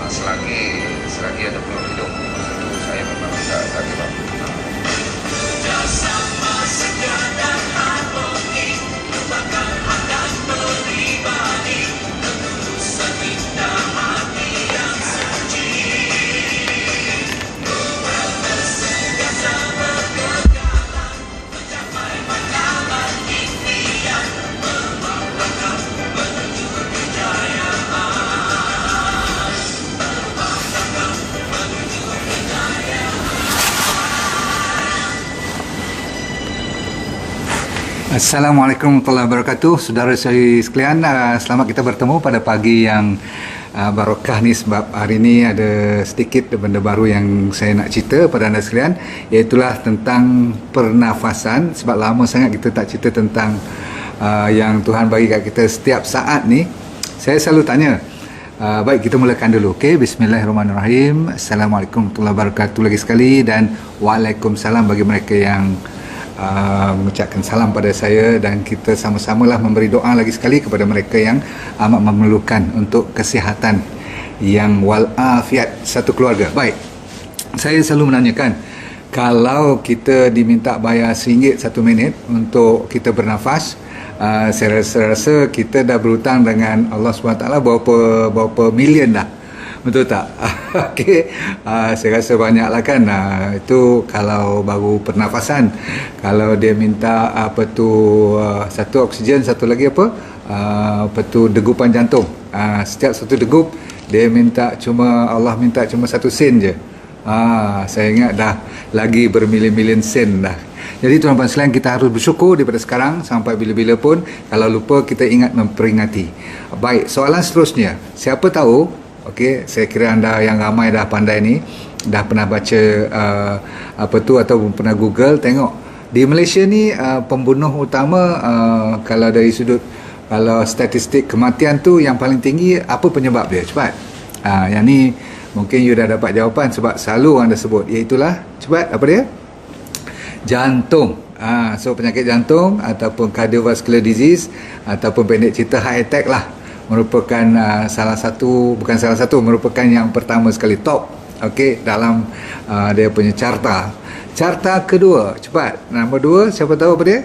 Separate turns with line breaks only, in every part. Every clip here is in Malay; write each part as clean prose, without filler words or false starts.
selagi ada peluang hidup, masa tu saya memang tak terima.
Assalamualaikum warahmatullahi wabarakatuh. Saudara saya sekalian, selamat kita bertemu pada pagi yang barokah ni, sebab hari ni ada sedikit benda baru yang saya nak cerita pada anda sekalian, iaitulah tentang pernafasan. Sebab lama sangat kita tak cerita tentang yang Tuhan bagi kat kita setiap saat ni. Saya selalu tanya, baik, kita mulakan dulu. Okey, bismillahirrahmanirrahim. Assalamualaikum warahmatullahi wabarakatuh lagi sekali, dan waalaikumsalam bagi mereka yang mengucapkan salam pada saya, dan kita sama-samalah memberi doa lagi sekali kepada mereka yang amat memerlukan untuk kesihatan yang walafiat satu keluarga. Baik, saya selalu menanyakan, kalau kita diminta bayar RM1 1 minit untuk kita bernafas, saya rasa kita dah berhutang dengan Allah SWT berapa million dah. Betul tak? Okey, saya rasa banyaklah kan. Itu kalau baru pernafasan. Kalau dia minta satu oksigen, satu lagi degupan jantung. Setiap satu degup dia Allah minta cuma 1 sen je. Saya ingat dah lagi bermilion-milion sen dah. Jadi tuan-tuan sekalian, kita harus bersyukur daripada sekarang sampai bila-bila pun. Kalau lupa, kita ingat memperingati. Baik, soalan seterusnya, siapa tahu, okey, saya kira anda yang ramai dah pandai ni, dah pernah baca ataupun pernah Google, tengok di Malaysia ni pembunuh utama, kalau dari sudut, kalau statistik kematian tu yang paling tinggi, apa penyebab dia? Cepat. Yang ni mungkin you dah dapat jawapan, sebab selalu orang dah sebut, iaitulah, cepat, apa dia? Jantung. So penyakit jantung ataupun cardiovascular disease ataupun pendek cerita heart attack lah, merupakan merupakan yang pertama sekali, top, okey, dalam dia punya carta. Carta kedua, cepat, nombor 2, siapa tahu apa dia?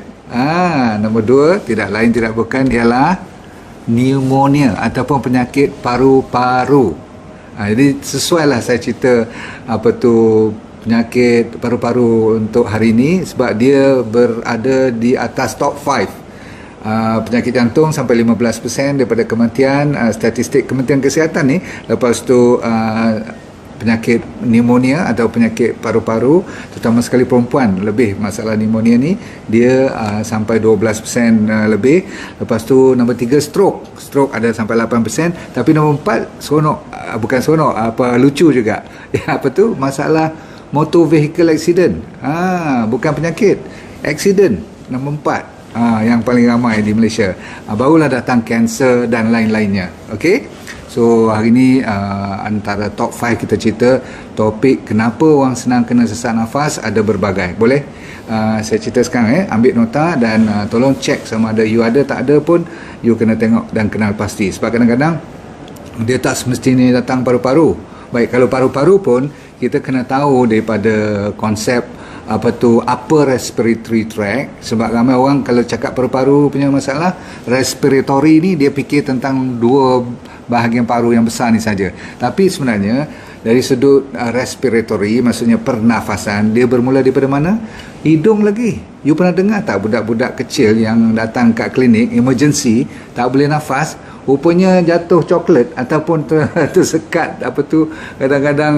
Nombor 2 tidak lain tidak bukan ialah pneumonia ataupun penyakit paru-paru. Jadi sesuai lah saya cerita penyakit paru-paru untuk hari ini, sebab dia berada di atas top 5. Penyakit jantung sampai 15% daripada kematian, statistik Kementerian Kesihatan ni. Lepas tu penyakit pneumonia atau penyakit paru-paru, terutama sekali perempuan, lebih masalah pneumonia ni, dia sampai 12% lebih. Lepas tu nombor 3 stroke ada sampai 8%. Tapi nombor 4 lucu juga. Masalah motor vehicle accident. Bukan penyakit, accident, nombor 4. Yang paling ramai di Malaysia. Barulah datang kanser dan lain-lainnya. Okey, so hari ni antara top 5 kita cerita topik kenapa orang senang kena sesak nafas, ada berbagai. Boleh saya cerita sekarang, ambil nota, dan tolong cek sama ada you ada, tak ada pun you kena tengok dan kenal pasti. Sebab kadang-kadang dia tak semestinya datang paru-paru. Baik, kalau paru-paru pun kita kena tahu daripada konsep upper respiratory tract. Sebab ramai orang kalau cakap paru-paru punya masalah respiratory ni, dia fikir tentang 2 bahagian paru yang besar ni saja. Tapi sebenarnya dari sudut respiratory, maksudnya pernafasan, dia bermula daripada mana? Hidung lagi. You pernah dengar tak budak-budak kecil yang datang kat klinik emergency, tak boleh nafas, rupanya jatuh coklat ataupun tersekat kadang-kadang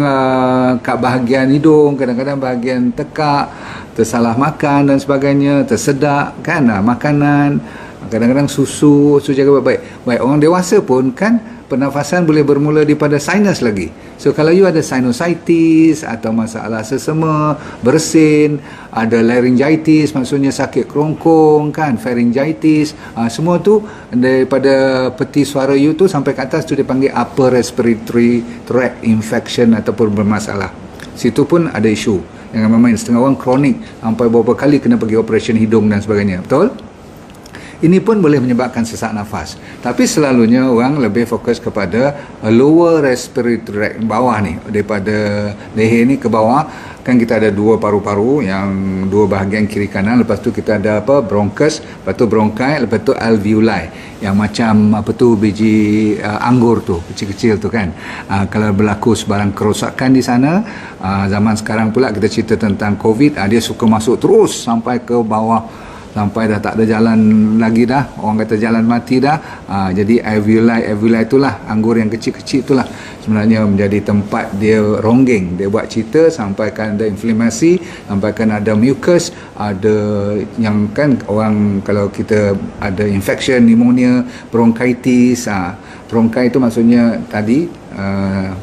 kat bahagian hidung, kadang-kadang bahagian tekak, tersalah makan dan sebagainya, tersedak kan makanan, kadang-kadang susu jaga baik-baik. Baik, orang dewasa pun kan pernafasan boleh bermula daripada sinus lagi. So kalau you ada sinusitis atau masalah sesama, bersin, ada laryngitis, maksudnya sakit kerongkong kan, pharyngitis, semua tu daripada peti suara you tu sampai ke atas tu dipanggil upper respiratory tract infection ataupun bermasalah. Situ pun ada isu. Yang memang setengah orang kronik sampai beberapa kali kena pergi operation hidung dan sebagainya. Betul? Ini pun boleh menyebabkan sesak nafas. Tapi selalunya orang lebih fokus kepada lower respiratory tract, bawah ni, daripada leher ni ke bawah. Kan kita ada dua paru-paru, yang dua bahagian kiri kanan, lepas tu kita ada apa, bronchus, lepas tu bronchi, lepas tu alveoli, yang macam apa tu, biji anggur tu, kecil-kecil tu kan. Kalau berlaku sebarang kerosakan di sana, zaman sekarang pula kita cerita tentang COVID, dia suka masuk terus sampai ke bawah, sampai dah tak ada jalan lagi dah, orang kata jalan mati dah. Jadi alveoli itulah, anggur yang kecil-kecil itulah sebenarnya menjadi tempat dia ronggeng. Dia buat cerita sampaikan ada inflamasi, sampaikan ada mucus, ada yang kan orang kalau kita ada infection, pneumonia, bronchitis. Bronchi itu maksudnya tadi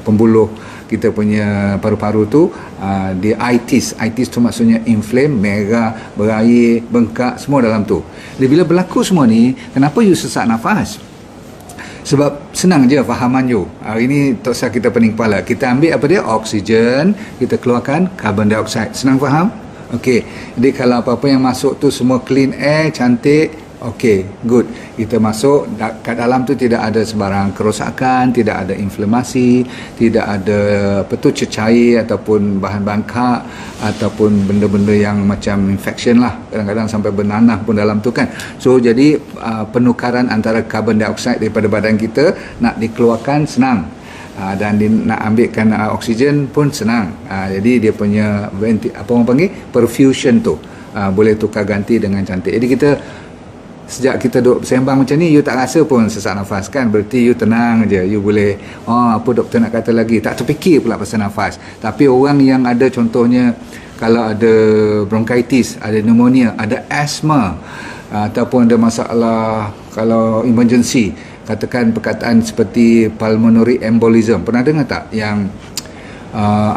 pembuluh kita punya paru-paru tu, dia itis tu maksudnya inflame, merah, berair, bengkak, semua dalam tu. Jadi bila berlaku semua ni, kenapa you sesak nafas? Sebab senang je fahaman you. Hari ni tak usah kita pening kepala, kita ambil apa dia, oksigen, kita keluarkan carbon dioxide. Senang faham? Okey. Jadi kalau apa-apa yang masuk tu semua clean air, cantik, okey, good. Kita masuk kat dalam tu tidak ada sebarang kerosakan, tidak ada inflamasi, tidak ada apa tu, cecair ataupun bahan bangkak ataupun benda-benda yang macam infection lah. Kadang-kadang sampai bernanah pun dalam tu kan. So jadi penukaran antara carbon dioxide daripada badan kita nak dikeluarkan senang. Dan nak ambilkan oksigen pun senang. Jadi dia punya apa orang panggil, perfusion tu boleh tukar ganti dengan cantik. Jadi kita sejak kita duduk sembang macam ni, you tak rasa pun sesak nafas kan, berarti you tenang je, you boleh apa doktor nak kata lagi, tak terfikir pula pasal nafas. Tapi orang yang ada contohnya kalau ada bronchitis, ada pneumonia, ada asma, ataupun ada masalah kalau emergency, katakan perkataan seperti pulmonary embolism, pernah dengar tak yang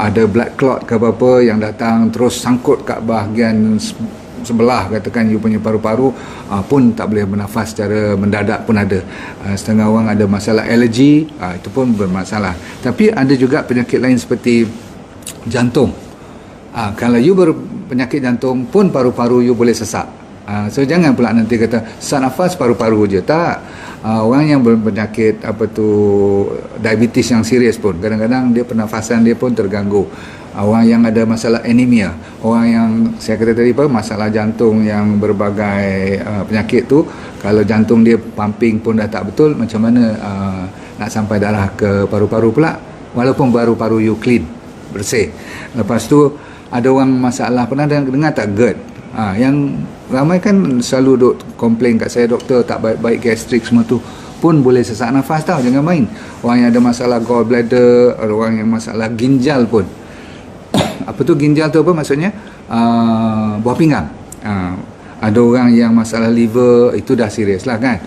ada blood clot ke apa-apa yang datang terus sangkut kat bahagian sebelah, katakan you punya paru-paru, pun tak boleh bernafas secara mendadak pun ada. Setengah orang ada masalah alergi, itu pun bermasalah. Tapi ada juga penyakit lain seperti jantung. Kalau you berpenyakit jantung pun paru-paru you boleh sesak. So jangan pula nanti kata sesak nafas paru-paru je. Tak. Orang yang berpenyakit apa tu, diabetes yang serius pun kadang-kadang dia pernafasan dia pun terganggu. Orang yang ada masalah anemia, orang yang saya kata tadi apa, masalah jantung yang berbagai penyakit tu, kalau jantung dia pumping pun dah tak betul, macam mana nak sampai darah ke paru-paru pula, walaupun paru-paru you clean, bersih. Lepas tu ada orang masalah, pernah dengar tak, GERD? Yang ramai kan selalu duk komplain kat saya, doktor tak baik-baik, gastrik semua tu pun boleh sesak nafas tau, jangan main. Orang yang ada masalah gallbladder, orang yang masalah ginjal pun. Apa tu ginjal tu apa maksudnya? Buah pinggang. Ada orang yang masalah liver, itu dah serius lah kan.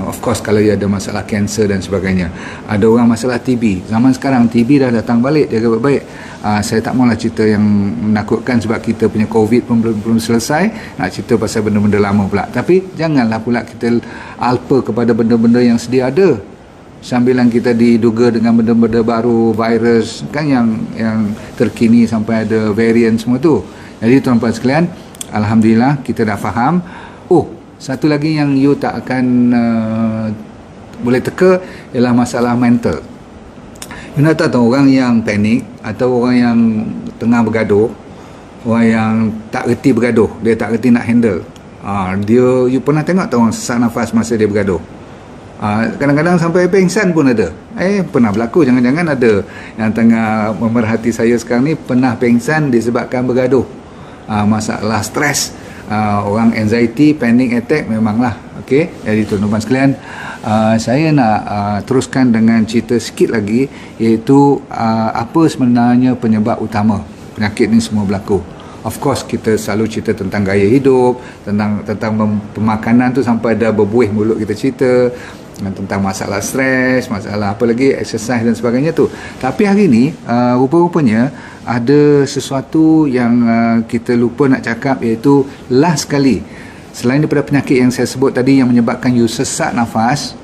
Of course kalau dia ada masalah kanser dan sebagainya. Ada orang masalah TB. Zaman sekarang TB dah datang balik, jaga baik-baik. Saya tak maulah cerita yang menakutkan sebab kita punya COVID pun belum selesai, nak cerita pasal benda-benda lama pula. Tapi janganlah pula kita alpa kepada benda-benda yang sedia ada, sambilan kita diduga dengan benda-benda baru, virus kan yang terkini sampai ada varian semua tu. Jadi tuan-tuan sekalian, alhamdulillah kita dah faham. Satu lagi yang you tak akan boleh teka ialah masalah mental. You nak tahu orang yang panik atau orang yang tengah bergaduh, orang yang tak reti bergaduh, dia tak reti nak handle, you pernah tengok tak orang sesak nafas masa dia bergaduh? Kadang-kadang sampai pingsan pun ada. Pernah berlaku, jangan-jangan ada yang tengah memerhati saya sekarang ni pernah pingsan disebabkan bergaduh. Masalah stres, orang anxiety, panic attack memanglah. Okey, jadi tuan-tuan sekalian, saya nak teruskan dengan cerita sikit lagi, iaitu apa sebenarnya penyebab utama penyakit ni semua berlaku. Of course kita selalu cerita tentang gaya hidup, tentang pemakanan tu sampai ada berbuih mulut kita cerita tentang masalah stres, masalah apa lagi, exercise dan sebagainya tu. Tapi hari ni rupa-rupanya ada sesuatu yang kita lupa nak cakap, iaitu last sekali, selain daripada penyakit yang saya sebut tadi yang menyebabkan you sesak nafas,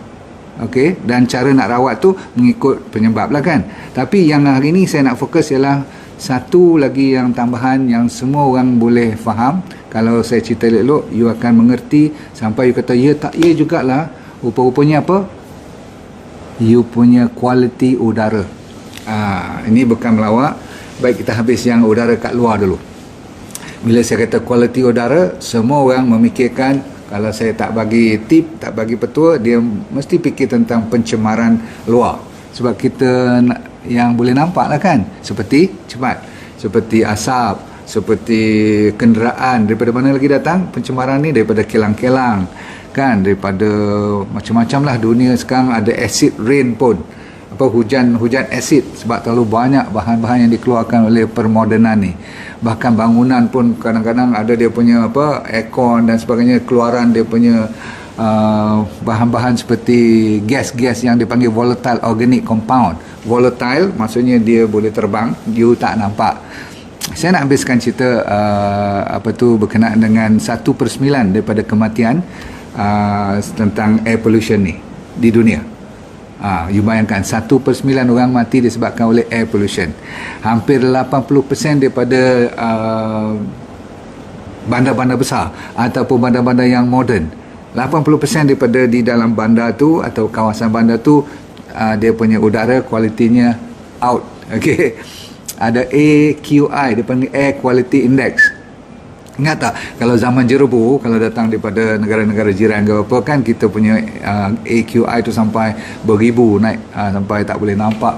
okey, dan cara nak rawat tu mengikut penyebab lah kan. Tapi yang hari ni saya nak fokus ialah Satu lagi yang tambahan yang semua orang boleh faham, kalau saya cerita elok, you akan mengerti sampai you kata ya tak ya jugalah. Rupa-rupanya apa? You punya kualiti udara. Ini bukan melawak. Baik, kita habis yang udara kat luar dulu. Bila saya kata kualiti udara, semua orang memikirkan, kalau saya tak bagi tip, tak bagi petua, dia mesti fikir tentang pencemaran luar. Sebab kita yang boleh nampak lah kan, seperti cepat, seperti asap, seperti kenderaan. Daripada mana lagi datang pencemaran ni? Daripada kelang-kelang kan, daripada macam-macam lah. Dunia sekarang ada acid rain pun, hujan asid, sebab terlalu banyak bahan-bahan yang dikeluarkan oleh permodernan ni. Bahkan bangunan pun kadang-kadang ada dia punya aircon dan sebagainya, keluaran dia punya bahan-bahan seperti gas-gas yang dipanggil volatile organic compound. Volatile maksudnya dia boleh terbang, you tak nampak. Saya nak habiskan cerita berkenaan dengan 1/9 daripada kematian tentang air pollution ni di dunia. You bayangkan 1/9 orang mati disebabkan oleh air pollution. Hampir 80% daripada bandar-bandar besar ataupun bandar-bandar yang moden, 80% daripada di dalam bandar tu atau kawasan bandar tu, dia punya udara kualitinya out. Okey, ada AQI, dia panggil Air Quality Index. Ingat tak, kalau zaman jerebu, kalau datang daripada negara-negara jiran ke apa kan, kita punya AQI tu sampai beribu naik, sampai tak boleh nampak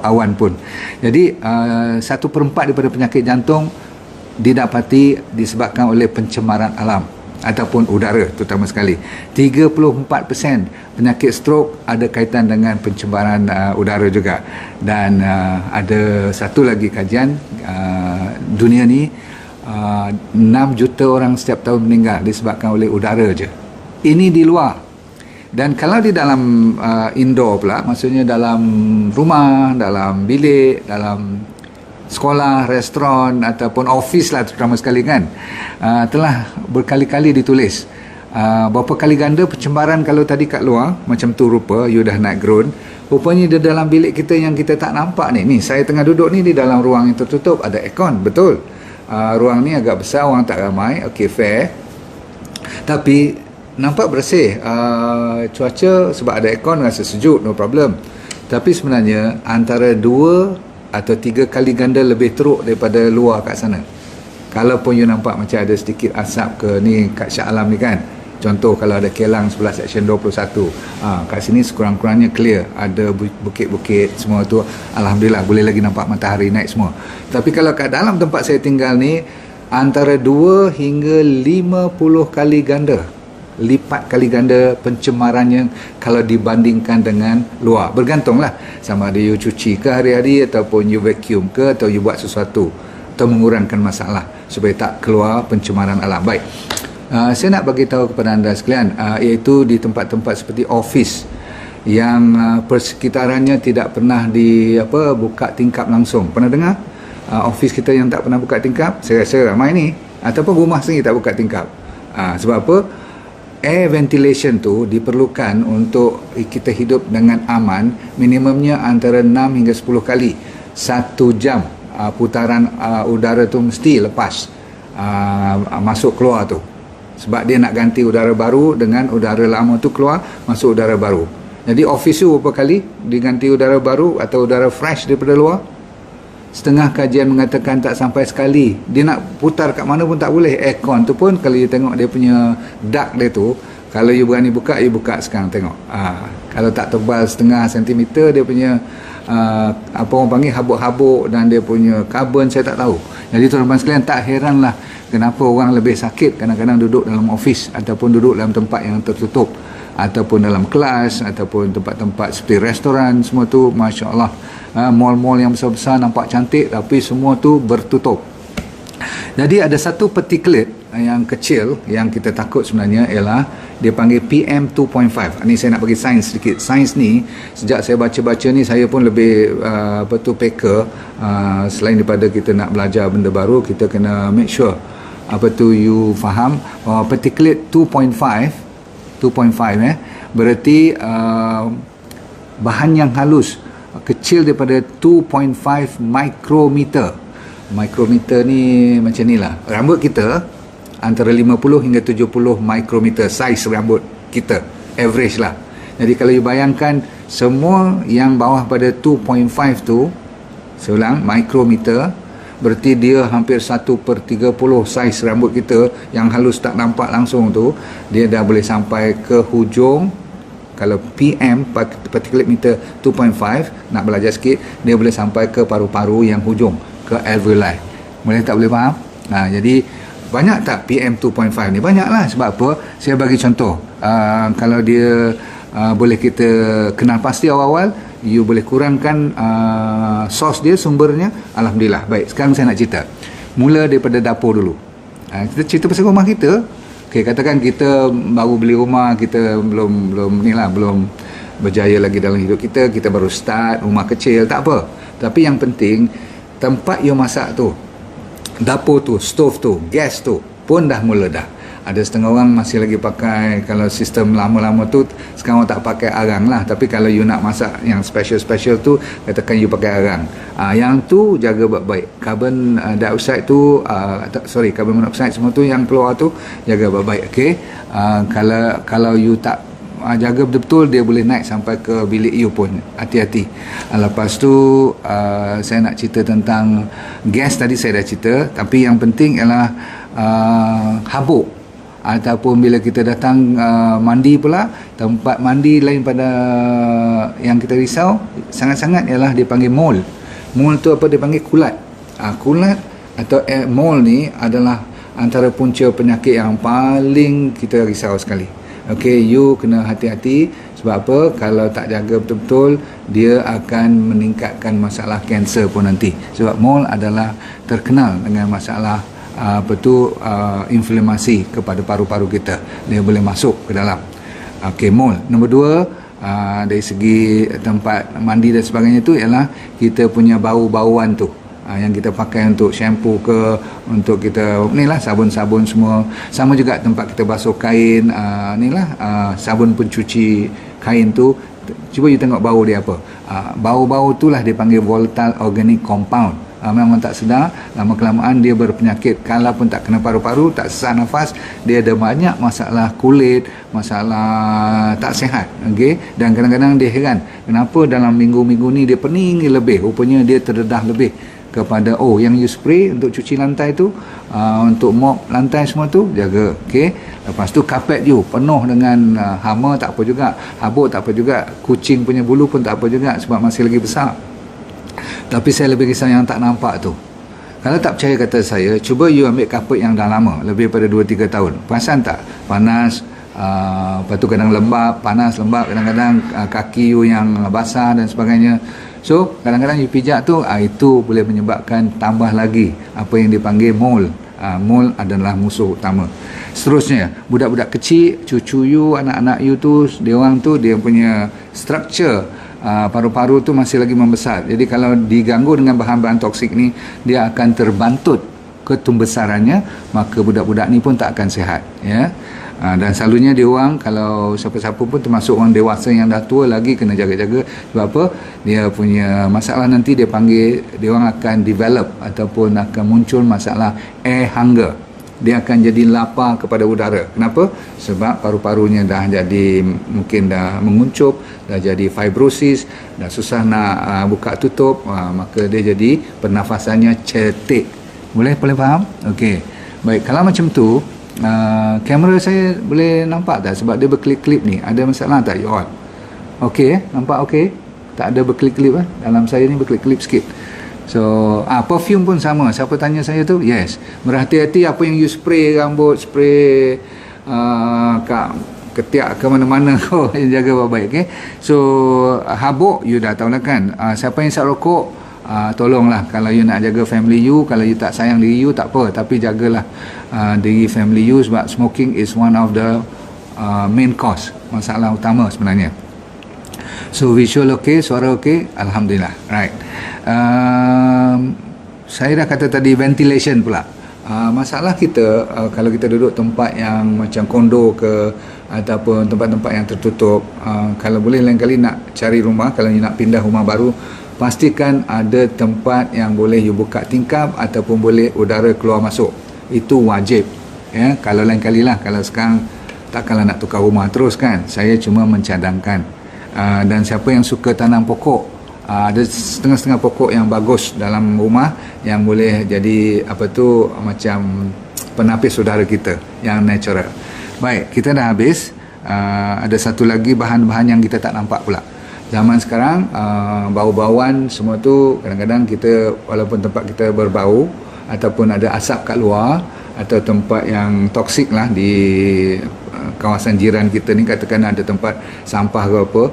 awan pun. Jadi 1/4 daripada penyakit jantung didapati disebabkan oleh pencemaran alam ataupun udara terutama sekali. 34% penyakit stroke ada kaitan dengan pencemaran udara juga. Dan ada satu lagi kajian, dunia ni 6 juta orang setiap tahun meninggal disebabkan oleh udara je. Ini di luar. Dan kalau di dalam indoor pula, maksudnya dalam rumah, dalam bilik, dalam sekolah, restoran ataupun office lah terutama sekali kan, telah berkali-kali ditulis berapa kali ganda pencemaran. Kalau tadi kat luar macam tu rupa, you dah naik ground, rupanya di dalam bilik kita yang kita tak nampak ni saya tengah duduk ni di dalam ruang yang tertutup, ada aircon, betul. Ruang ni agak besar, orang tak ramai, okey, fair, tapi nampak bersih. Cuaca sebab ada aircon rasa sejuk, no problem. Tapi sebenarnya antara 2 atau 3 kali ganda lebih teruk daripada luar kat sana. Kalaupun you nampak macam ada sedikit asap ke ni kat Shah Alam ni kan, contoh kalau ada kelang sebelah seksyen 21, kat sini sekurang-kurangnya clear, ada bukit-bukit semua tu, alhamdulillah boleh lagi nampak matahari naik semua. Tapi kalau kat dalam tempat saya tinggal ni, antara 2 hingga 50 kali ganda, lipat kali ganda pencemarannya kalau dibandingkan dengan luar. Bergantunglah sama ada you cuci ke hari-hari, ataupun you vacuum ke, atau you buat sesuatu atau mengurangkan masalah supaya tak keluar pencemaran alam. Baik, saya nak bagi tahu kepada anda sekalian, iaitu di tempat-tempat seperti office yang persekitarannya tidak pernah buka tingkap langsung. Pernah dengar office kita yang tak pernah buka tingkap? Saya rasa ramai ni, ataupun rumah sendiri tak buka tingkap. Sebab apa? Air ventilation tu diperlukan untuk kita hidup dengan aman, minimumnya antara 6 hingga 10 kali 1 jam. Putaran udara tu mesti lepas masuk keluar tu, sebab dia nak ganti udara baru dengan udara lama tu keluar, masuk udara baru. Jadi office tu berapa kali diganti udara baru atau udara fresh daripada luar? Setengah kajian mengatakan tak sampai sekali. Dia nak putar kat mana pun tak boleh. Aircon tu pun kalau you tengok dia punya duct dia tu, kalau you berani buka, you buka sekarang tengok. Kalau tak tebal setengah sentimeter dia punya apa orang panggil habuk-habuk, dan dia punya karbon saya tak tahu. Jadi tuan-tuan sekalian, tak heranlah kenapa orang lebih sakit kadang-kadang duduk dalam office ataupun duduk dalam tempat yang tertutup, ataupun dalam kelas, ataupun tempat-tempat seperti restoran, semua tu Masya Allah. Mall-mall yang besar-besar nampak cantik, tapi semua tu bertutup. Jadi ada satu particulate yang kecil yang kita takut sebenarnya, ialah dia panggil PM2.5. Ini saya nak bagi sains sedikit. Sains ni sejak saya baca-baca ni, saya pun lebih peka. Selain daripada kita nak belajar benda baru, kita kena make sure you faham particulate 2.5 berarti bahan yang halus kecil daripada 2.5 micrometer. Micrometer ni macam ni lah, rambut kita antara 50 hingga 70 micrometer saiz rambut kita, average lah. Jadi kalau you bayangkan semua yang bawah pada 2.5 tu, saya ulang, micrometer, berarti dia hampir 1/30 saiz rambut kita yang halus tak nampak langsung tu, dia dah boleh sampai ke hujung. Kalau PM, particulate meter 2.5, nak belajar sikit, dia boleh sampai ke paru-paru yang hujung, ke alveoli. Boleh tak, boleh faham? Jadi banyak tak PM 2.5 ni? Banyak lah. Sebab apa? Saya bagi contoh. Kalau dia boleh kita kenal pasti awal-awal, you boleh kurangkan sos dia, sumbernya. Alhamdulillah. Baik, sekarang saya nak cerita. Mula daripada dapur dulu. Kita cerita pasal rumah kita. Okay, katakan kita baru beli rumah, kita belum berjaya lagi dalam hidup kita, kita baru start rumah kecil, tak apa. Tapi yang penting, tempat you masak tu, dapur tu, stove tu, gas tu pun dah mula dah. Ada setengah orang masih lagi pakai, kalau sistem lama-lama tu sekarang tak pakai arang lah. Tapi kalau you nak masak yang special tu, katakan you pakai arang. Yang tu jaga baik-baik. Carbon dioxide tu, carbon monoxide semua tu yang keluar tu, jaga baik-baik. Okay? Kalau you tak jaga betul-betul, dia boleh naik sampai ke bilik you pun. Hati-hati. Lepas tu saya nak cerita tentang gas, tadi saya dah cerita. Tapi yang penting ialah habuk, ataupun bila kita datang mandi pula, tempat mandi lain pada yang kita risau sangat-sangat ialah dia panggil mold. Mold tu apa dia panggil? Kulat. Kulat atau mold ni adalah antara punca penyakit yang paling kita risau sekali. Okey, you kena hati-hati. Sebab apa? Kalau tak jaga betul-betul, dia akan meningkatkan masalah kanser pun nanti. Sebab mold adalah terkenal dengan masalah inflamasi kepada paru-paru kita. Dia boleh masuk ke dalam. Okey, mold. Nombor 2, dari segi tempat mandi dan sebagainya tu ialah kita punya bau-bauan tu, yang kita pakai untuk shampoo ke, untuk kita sabun-sabun semua. Sama juga tempat kita basuh kain, sabun pencuci kain tu, cuba you tengok bau dia apa. Bau-bau itulah dia panggil volatile organic compound. Memang tak sedar, lama-kelamaan dia berpenyakit. Kalau pun tak kena paru-paru, tak sesak nafas, dia ada banyak masalah kulit, masalah tak sihat. Okay? Dan kadang-kadang dia heran, kenapa dalam minggu-minggu ni dia pening lebih, rupanya dia terdedah lebih kepada yang you spray untuk cuci lantai tu, untuk mop lantai semua tu, jaga. Okay? Lepas tu kapet you penuh dengan hama, tak apa juga, habuk tak apa juga, kucing punya bulu pun tak apa juga, sebab masih lagi besar. Tapi saya lebih risau yang tak nampak tu. Kalau tak percaya kata saya, cuba you ambil kapet yang dah lama, lebih daripada 2-3 tahun. Perasan tak? Panas, lepas tu kadang lembab, panas, lembab, kadang-kadang kaki you yang basah dan sebagainya. So, kadang-kadang you pijak tu, itu boleh menyebabkan tambah lagi apa yang dipanggil mold. Mold adalah musuh utama. Seterusnya, budak-budak kecil, cucu you, anak-anak you tu, dia punya structure paru-paru tu masih lagi membesar. Jadi kalau diganggu dengan bahan-bahan toksik ni, dia akan terbantut ketumbesarannya, maka budak-budak ni pun tak akan sihat, ya. Dan selalunya dia orang, kalau siapa-siapa pun termasuk orang dewasa yang dah tua lagi, kena jaga-jaga. Sebab apa? Dia punya masalah nanti dia orang akan develop ataupun akan muncul masalah air hunger. Dia akan jadi lapar kepada udara. Kenapa? Sebab paru-parunya dah jadi, mungkin dah menguncup, dah jadi fibrosis, dah susah nak buka tutup, maka dia jadi pernafasannya cetek. Boleh faham? Okey. Baik, kalau macam tu, kamera saya boleh nampak tak? Sebab dia berkelip-kelip ni. Ada masalah tak? You all? Okey, nampak okey? Tak ada berkelip-kelip dalam saya ni berkelip-kelip sikit. So, perfume pun sama. Siapa tanya saya tu? Yes. Berhati-hati apa yang you spray rambut, spray kat ketiak ke mana-mana kau jaga baik-baik. Okay? So, habuk you dah tahu lah kan. Siapa yang isap rokok, tolonglah, kalau you nak jaga family you, kalau you tak sayang diri you tak apa, tapi jagalah diri family you, sebab smoking is one of the main cause, masalah utama sebenarnya. So visual okey, suara okey, alhamdulillah. Right. Saya dah kata tadi ventilation pula. Masalah kita kalau kita duduk tempat yang macam kondo ke ataupun tempat-tempat yang tertutup, kalau boleh lain kali nak cari rumah, kalau you nak pindah rumah baru, pastikan ada tempat yang boleh you buka tingkap ataupun boleh udara keluar masuk. Itu wajib ya. Kalau lain kali lah, kalau sekarang takkanlah nak tukar rumah terus kan. Saya cuma mencadangkan. Dan siapa yang suka tanam pokok, ada setengah-setengah pokok yang bagus dalam rumah yang boleh jadi macam penapis udara kita yang natural. Baik, kita dah habis. Ada satu lagi bahan-bahan yang kita tak nampak pula. Zaman sekarang bau-bauan semua tu kadang-kadang kita, walaupun tempat kita berbau ataupun ada asap kat luar atau tempat yang toksik lah di kawasan jiran kita ni, katakan ada tempat sampah ke apa,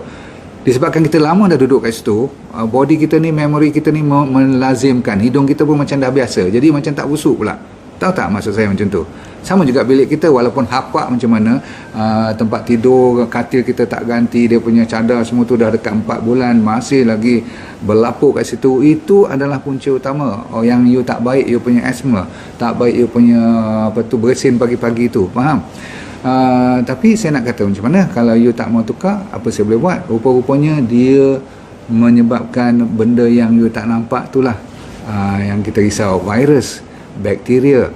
disebabkan kita lama dah duduk kat situ, body kita ni, memory kita ni melazimkan, hidung kita pun macam dah biasa, jadi macam tak busuk pula. Tahu tak maksud saya macam tu? Sama juga bilik kita, walaupun hapak macam mana, tempat tidur, katil kita tak ganti, dia punya cadar semua tu dah dekat 4 bulan, masih lagi berlapuk kat situ. Itu adalah punca utama. Yang you tak baik, you punya asma, tak baik you punya bersin pagi-pagi tu, faham? Tapi saya nak kata macam mana, kalau you tak mau tukar, apa saya boleh buat? Rupa-rupanya dia menyebabkan benda yang you tak nampak itulah yang kita risau, virus, bakteria,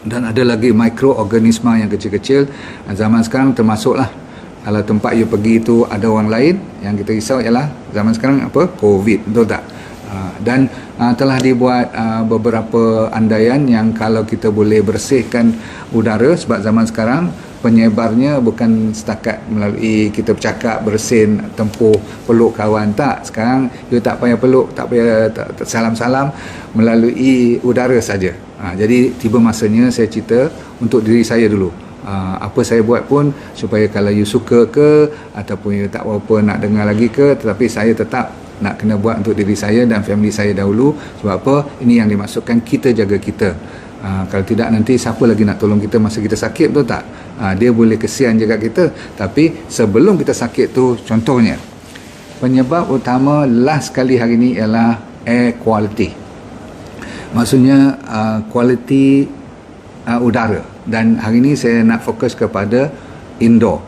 dan ada lagi mikroorganisma yang kecil-kecil. Zaman sekarang termasuklah, kalau tempat you pergi itu ada orang lain, yang kita risau ialah zaman sekarang COVID, betul tak? Dan telah dibuat beberapa andaian yang kalau kita boleh bersihkan udara, sebab zaman sekarang penyebarnya bukan setakat melalui kita bercakap, bersin, tempuh, peluk kawan, tak. Sekarang you tak payah peluk, tak payah salam-salam, melalui udara saja. Jadi tiba masanya saya cerita untuk diri saya dulu. Apa saya buat pun supaya kalau you suka ke ataupun you tak apa nak dengar lagi ke, tetapi saya tetap nak kena buat untuk diri saya dan family saya dahulu. Sebab apa? Ini yang dimaksudkan kita jaga kita. Kalau tidak, nanti siapa lagi nak tolong kita masa kita sakit, betul tak? Dia boleh kesian jaga kita, tapi sebelum kita sakit tu, contohnya penyebab utama last kali hari ni ialah air quality. Maksudnya kualiti udara. Dan hari ni saya nak fokus kepada indoor.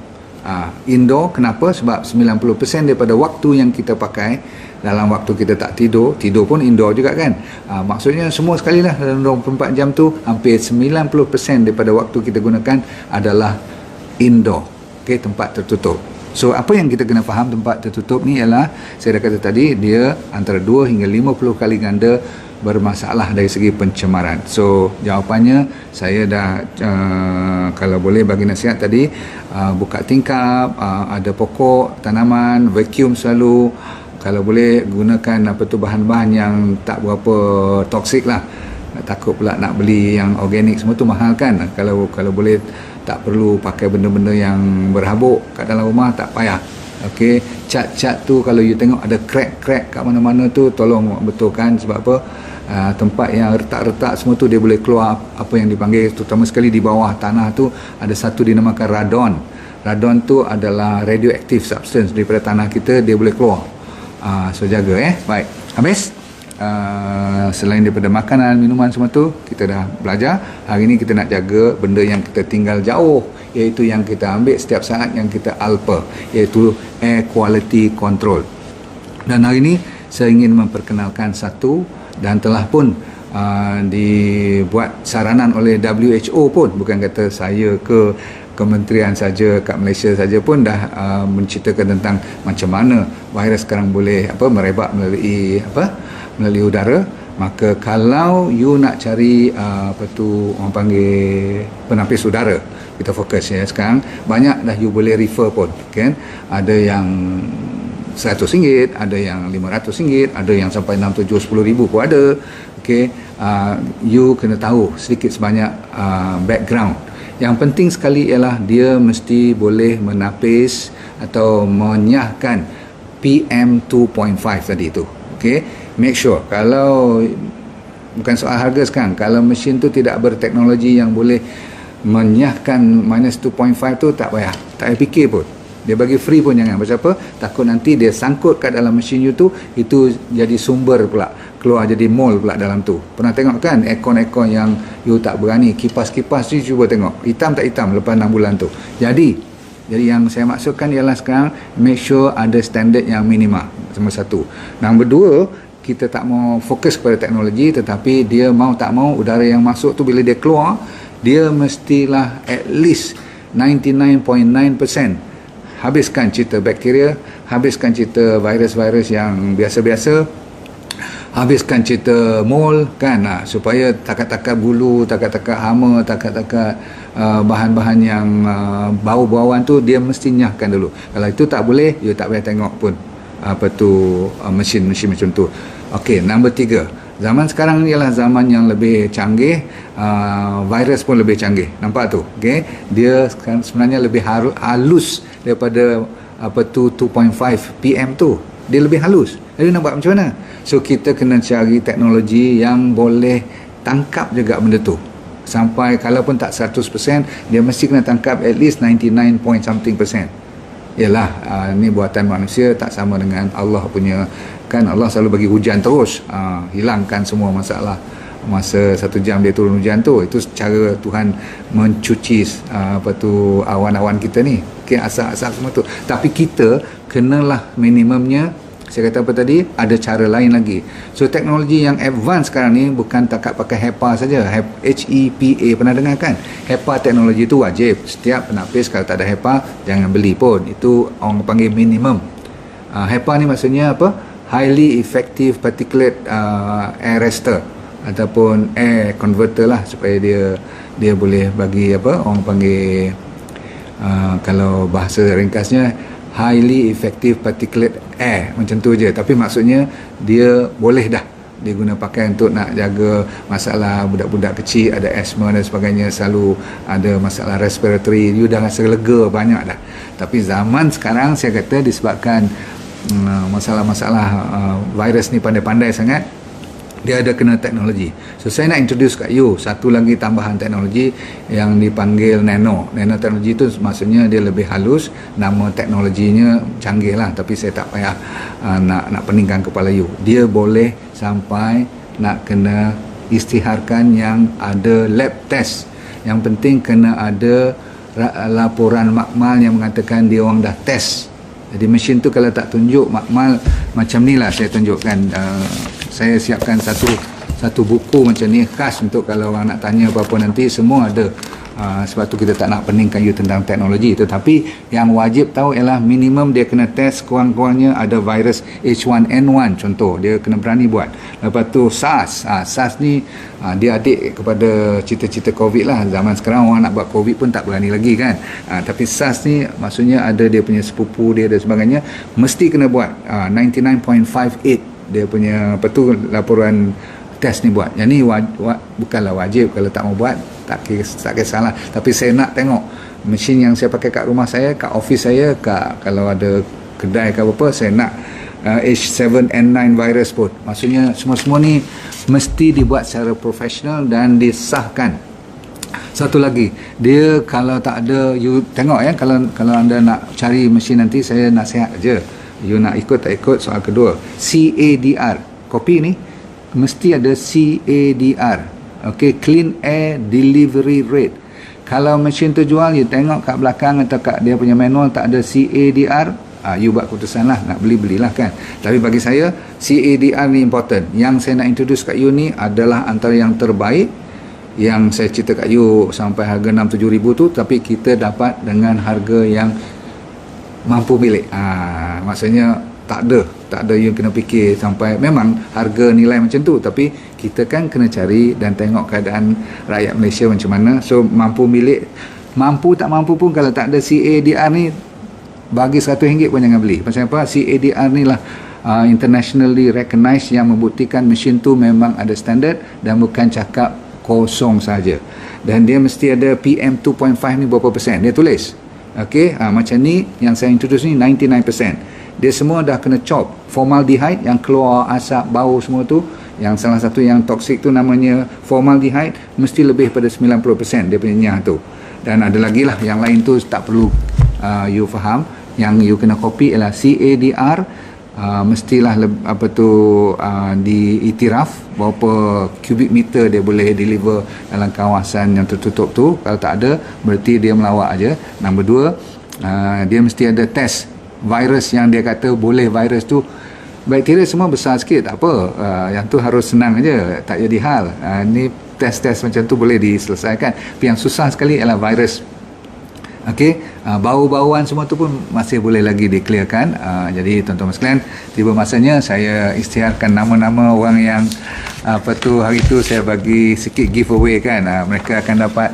Indoor kenapa? Sebab 90% daripada waktu yang kita pakai dalam waktu kita tak tidur pun indoor juga kan. Maksudnya semua sekali lah dalam 24 jam tu, hampir 90% daripada waktu kita gunakan adalah indoor, tempat tertutup. So apa yang kita kena faham, tempat tertutup ni ialah, saya dah kata tadi, dia antara 2 hingga 50 kali ganda bermasalah dari segi pencemaran. So jawapannya, saya dah kalau boleh bagi nasihat tadi, buka tingkap, ada pokok, tanaman, vacuum selalu. Kalau boleh gunakan bahan-bahan yang tak berapa toksik lah. Takut pula nak beli yang organik, semua tu mahal kan. Kalau boleh tak perlu pakai benda-benda yang berhabuk kat dalam rumah, tak payah. Okey, cat-cat tu kalau you tengok ada crack-crack kat mana-mana tu, tolong betulkan. Sebab apa? Tempat yang retak-retak semua tu dia boleh keluar apa yang dipanggil, terutama sekali di bawah tanah tu ada satu dinamakan radon. Radon tu adalah radioactive substance daripada tanah kita, dia boleh keluar. So jaga baik. Habis selain daripada makanan, minuman semua tu kita dah belajar. Hari ni kita nak jaga benda yang kita tinggal jauh, iaitu yang kita ambil setiap saat, yang kita alpa, iaitu air quality control. Dan hari ni saya ingin memperkenalkan satu, dan telah pun dibuat saranan oleh WHO pun, bukan kata saya ke kementerian saja kat Malaysia saja pun dah menceritakan tentang macam mana virus sekarang boleh merebak melalui melalui udara. Maka kalau you nak cari orang panggil penapis udara, kita fokus ya sekarang, banyak dah you boleh refer pun kan. Ada yang RM100, ada yang RM500, ada yang sampai 6, 7, 10 ribu pun ada. Okey, you kena tahu sedikit sebanyak background. Yang penting sekali ialah dia mesti boleh menapis atau menyahkan PM 2.5 tadi tu. Okey, make sure, kalau bukan soal harga sekarang, kalau mesin tu tidak berteknologi yang boleh menyahkan minus 2.5 tu, tak payah fikir pun. Dia bagi free pun jangan. Pasal apa? Takut nanti dia sangkut kat dalam mesin you tu, itu jadi sumber pula, keluar jadi mol pula dalam tu. Pernah tengok kan aircon yang you tak berani, kipas-kipas tu cuba tengok, hitam tak hitam lepas 6 bulan tu. Jadi yang saya maksudkan ialah sekarang make sure ada standard yang minima. Nombor satu. Nombor dua, kita tak mau fokus kepada teknologi, tetapi dia mau tak mau udara yang masuk tu bila dia keluar, dia mestilah at least 99.9% habiskan cerita bakteria, habiskan cerita virus-virus yang biasa-biasa, habiskan cerita mol kan, supaya takat-takat bulu, takat-takat hama, takat-takat bahan-bahan yang bau-bauan tu dia mesti nyahkan dulu. Kalau itu tak boleh, you tak payah tengok pun mesin-mesin macam tu. Okey, nombor 3. Zaman sekarang ni ialah zaman yang lebih canggih, virus pun lebih canggih. Nampak tu? Okey, dia sebenarnya lebih halus daripada 2.5 PM tu. Dia lebih halus. Jadi nak buat macam mana? So kita kena cari teknologi yang boleh tangkap juga benda tu. Sampai kalaupun tak 100%, dia mesti kena tangkap at least 99 point something%. Yalah, ni buatan manusia, tak sama dengan Allah punya. Kan Allah selalu bagi hujan terus, hilangkan semua masalah. Masa 1 jam dia turun hujan tu, itu cara Tuhan mencuci awan-awan kita ni, okay, asap-asap semua tu. Tapi kita kenalah minimumnya. Saya kata apa tadi, ada cara lain lagi. So teknologi yang advance sekarang ni bukan takat pakai HEPA saja. HEPA, pernah dengar kan? HEPA teknologi tu wajib. Setiap penapis kalau tak ada HEPA jangan beli pun. Itu orang panggil minimum. HEPA ni maksudnya apa? Highly Effective Particulate Arrestor ataupun air converter lah, supaya dia boleh bagi apa orang panggil, kalau bahasa ringkasnya highly effective particulate air, macam tu je. Tapi maksudnya dia boleh dah dia guna pakai untuk nak jaga masalah budak-budak kecil ada asma dan sebagainya, selalu ada masalah respiratory, you dah rasa lega banyak dah. Tapi zaman sekarang saya kata disebabkan masalah-masalah virus ni pandai-pandai sangat, dia ada kena teknologi. So saya nak introduce kat you satu lagi tambahan teknologi yang dipanggil nano. Nano teknologi tu maksudnya dia lebih halus, nama teknologinya canggih lah, tapi saya tak payah nak peningkan kepala you. Dia boleh sampai nak kena isytiharkan yang ada lab test. Yang penting kena ada laporan makmal yang mengatakan dia orang dah test. Jadi mesin tu kalau tak tunjuk makmal macam ni lah, saya tunjukkan. Saya siapkan satu buku macam ni khas untuk kalau orang nak tanya apa-apa nanti, semua ada. Sebab tu kita tak nak peningkan you tentang teknologi. Tetapi yang wajib tahu ialah minimum dia kena test kurang-kurangnya ada virus H1N1 contoh, dia kena berani buat. Lepas tu SARS. SARS ni dia adik kepada cita-cita COVID lah. Zaman sekarang orang nak buat COVID pun tak berani lagi kan. Tapi SARS ni maksudnya ada dia punya sepupu dia dan sebagainya, mesti kena buat 99.58 dia punya laporan test ni buat. Yang ni bukanlah wajib, kalau tak mau buat tak kisahlah. Tapi saya nak tengok mesin yang saya pakai kat rumah saya, kat office saya, kalau ada kedai ke apa, saya nak H7N9 virus pun. Maksudnya semua-semua ni mesti dibuat secara profesional dan disahkan. Satu lagi, dia kalau tak ada, you tengok ya, kalau anda nak cari mesin nanti, saya nasihat aja, you nak ikut tak ikut. Soal kedua, CADR, kopi ni mesti ada CADR, okay, Clean Air Delivery Rate. Kalau mesin tu jual, you tengok kat belakang atau kat dia punya manual tak ada CADR, you buat keputusan lah, nak belilah kan. Tapi bagi saya CADR ni important. Yang saya nak introduce kat you ni adalah antara yang terbaik. Yang saya cerita kat you sampai harga 6-7 ribu tu, tapi kita dapat dengan harga yang mampu milik. Maksudnya tak ada you kena fikir sampai memang harga nilai macam tu, tapi kita kan kena cari dan tengok keadaan rakyat Malaysia macam mana. So mampu milik, mampu tak mampu pun, kalau tak ada CADR ni, bagi RM100 pun jangan beli. Pasal apa? CADR ni lah internationally recognized, yang membuktikan mesin tu memang ada standard dan bukan cakap kosong saja. Dan dia mesti ada PM 2.5 ni berapa persen, dia tulis. Okey, macam ni yang saya introduce ni 99%. Dia semua dah kena chop. Formaldehyde yang keluar asap bau semua tu, yang salah satu yang toksik tu namanya formaldehyde, mesti lebih pada 90% dia punya nyah tu. Dan ada lagi lah yang lain tu tak perlu you faham. yang you kena copy ialah CADR, mestilah diiktiraf berapa cubic meter dia boleh deliver dalam kawasan yang tertutup tu. Kalau tak ada, berarti dia melawak aja. Nombor 2, dia mesti ada test virus yang dia kata boleh. Virus tu bakteria semua besar sikit, tak apa, yang tu harus senang aja, tak jadi hal. Ni test-test macam tu boleh diselesaikan. Tapi yang susah sekali ialah virus. Okey, bau-bauan semua tu pun masih boleh lagi di-clearkan. Jadi tuan-tuan sekalian, tiba masanya saya isytiharkan nama-nama orang yang hari tu saya bagi sikit giveaway kan. Mereka akan dapat,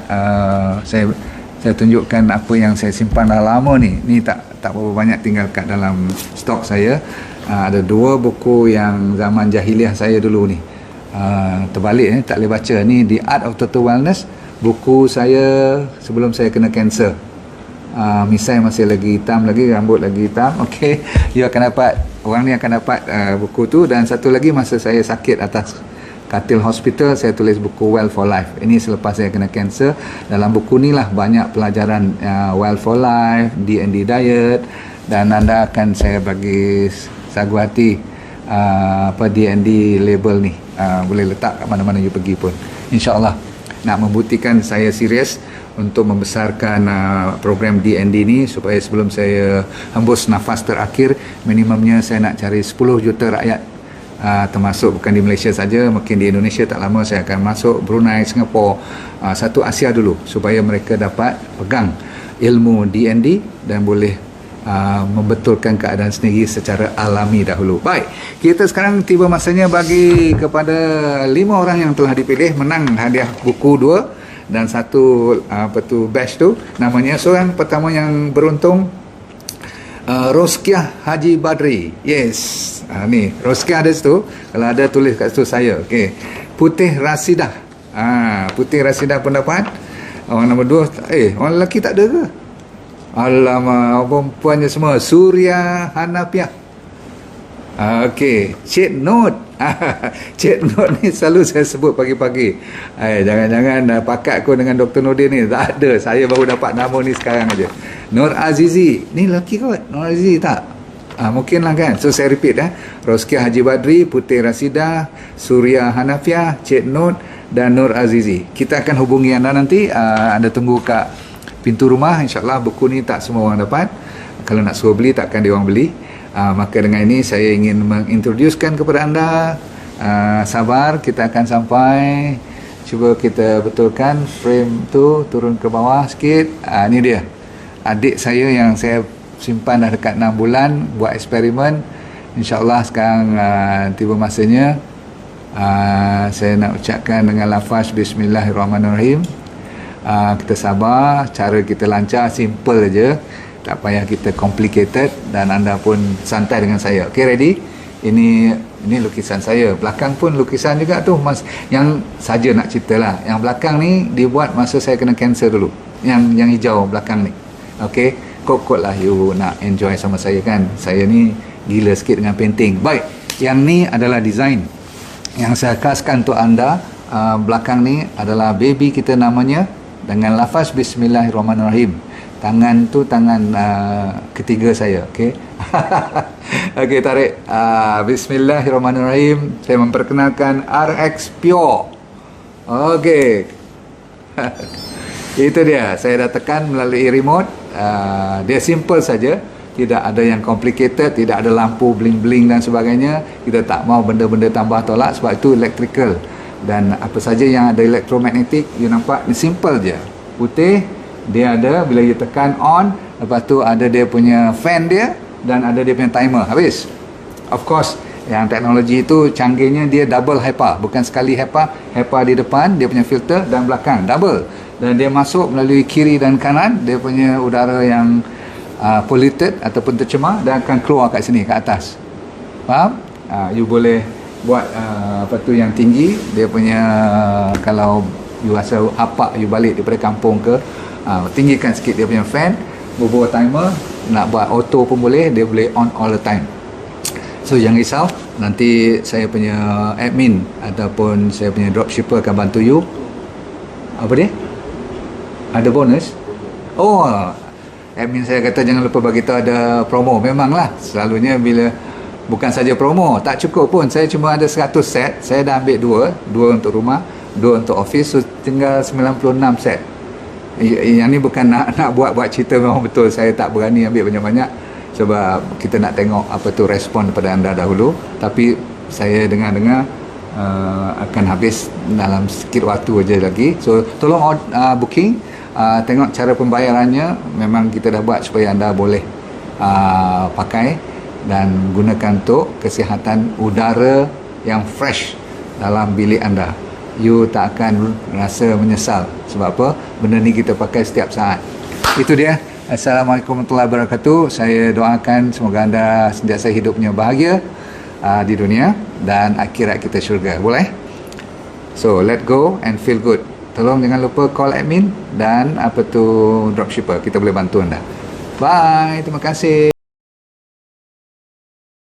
saya tunjukkan apa yang saya simpan dah lama ni. Ni tak berapa banyak tinggal kat dalam stok saya. Ada 2 buku yang zaman jahiliah saya dulu ni. Terbalik ni, tak boleh baca. Ni The Art of Total Wellness, buku saya sebelum saya kena kanser. Misai masih lagi hitam lagi, rambut lagi hitam. Okey, orang ni akan dapat buku tu. Dan satu lagi, masa saya sakit atas katil hospital, saya tulis buku Well for Life. Ini selepas saya kena kanser. Dalam buku ni lah banyak pelajaran Well for Life, D&D diet, dan anda akan saya bagi sagu hati D&D label ni, boleh letak kat mana-mana you pergi pun, insyaAllah. Nak membuktikan saya serius untuk membesarkan program D&D ni, supaya sebelum saya hembus nafas terakhir, minimumnya saya nak cari 10 juta rakyat, termasuk bukan di Malaysia saja, mungkin di Indonesia tak lama saya akan masuk, Brunei, Singapura, satu Asia dulu, supaya mereka dapat pegang ilmu D&D dan boleh membetulkan keadaan sendiri secara alami dahulu. Baik, kita sekarang tiba masanya bagi kepada 5 orang yang telah dipilih menang hadiah buku 2 dan satu batch tu. Namanya seorang pertama yang beruntung, Roskiah Haji Badri. Yes, ni Roskiah ada situ, kalau ada tulis kat situ saya. Okey, Putih Rasidah. Putih Rasidah pun dapat. Orang nombor 2, orang lelaki tak ada ke? Alamak, perempuannya semua. Surya Hanafiah. Okey, Cik Not. Cik Not ni selalu saya sebut pagi-pagi. Jangan-jangan pakat aku dengan Dr. Nordin ni. Tak ada, saya baru dapat nama ni sekarang aja. Nur Azizi. Ni lelaki kot, Nur Azizi tak? Mungkin lah kan. So saya repeat, Roskiah Haji Badri, Putih Rasidah, Surya Hanafiah, Cik Not dan Nur Azizi. Kita akan hubungi anda nanti. Anda tunggu kat pintu rumah, insyaAllah. Buku ni tak semua orang dapat. Kalau nak suruh beli, takkan dia orang beli. Maka dengan ini saya ingin mengintroducekan kepada anda. Sabar, kita akan sampai. Cuba kita betulkan frame tu, turun ke bawah sikit. Ni dia, adik saya yang saya simpan dah dekat 6 bulan, buat eksperimen. InsyaAllah sekarang tiba masanya. Saya nak ucapkan dengan lafaz Bismillahirrahmanirrahim. Kita sabar, cara kita lancar, simple je, tak payah kita complicated, dan anda pun santai dengan saya. Okay, ready? Ini lukisan saya. Belakang pun lukisan juga tu, mas, yang saja nak cerita lah. Yang belakang ni dibuat masa saya kena kanser dulu, yang hijau belakang ni. Okay, kot-kot lah you nak enjoy sama saya kan. Saya ni gila sikit dengan painting. Baik, yang ni adalah design yang saya khaskan untuk anda. Belakang ni adalah baby kita namanya, dengan lafaz Bismillahirrahmanirrahim. Tangan tu tangan ketiga saya. Okey. Okey, tarik. Bismillahirrahmanirrahim. Saya memperkenalkan RX Pure. Okey. Itu dia. Saya dah tekan melalui remote. Dia simple saja. Tidak ada yang complicated, tidak ada lampu bling-bling dan sebagainya. Kita tak mau benda-benda tambah tolak, sebab itu electrical. Dan apa saja yang ada elektromagnetik, you nampak ni simple je. Putih, dia ada bila you tekan on, lepas tu ada dia punya fan dia, dan ada dia punya timer. Habis. Of course, yang teknologi itu canggihnya dia double HEPA, bukan sekali HEPA di depan, dia punya filter, dan belakang double. Dan dia masuk melalui kiri dan kanan, dia punya udara yang polluted ataupun tercemar, dan akan keluar kat sini, kat atas. Faham? You boleh buat yang tinggi, dia punya, kalau you rasa apak you balik daripada kampung ke, tinggikan sikit dia punya fan, bubuh timer. Nak buat auto pun boleh, dia boleh on all the time. So jangan risau, nanti saya punya admin ataupun saya punya dropshipper akan bantu you. Apa dia? Ada bonus? Oh, admin saya kata jangan lupa bagi tahu ada promo. Memanglah, selalunya bila bukan saja promo, tak cukup pun. Saya cuma ada 100 set, saya dah ambil dua untuk rumah, 2 untuk office, so tinggal 96 set. Yang ni bukan nak buat cerita, memang betul saya tak berani ambil banyak-banyak sebab kita nak tengok apa tu respon daripada anda dahulu. Tapi saya dengar-dengar akan habis dalam sikit waktu aja lagi. So tolong booking, tengok cara pembayarannya. Memang kita dah buat supaya anda boleh pakai dan gunakan untuk kesihatan udara yang fresh dalam bilik anda. You tak akan rasa menyesal. Sebab apa? Benda ni kita pakai setiap saat. Itu dia. Assalamualaikum warahmatullahi wabarakatuh. Saya doakan semoga anda sentiasa hidupnya bahagia di dunia dan akhirat kita syurga. Boleh? So, let go and feel good. Tolong jangan lupa call admin dan dropshipper. Kita boleh bantu anda. Bye. Terima kasih.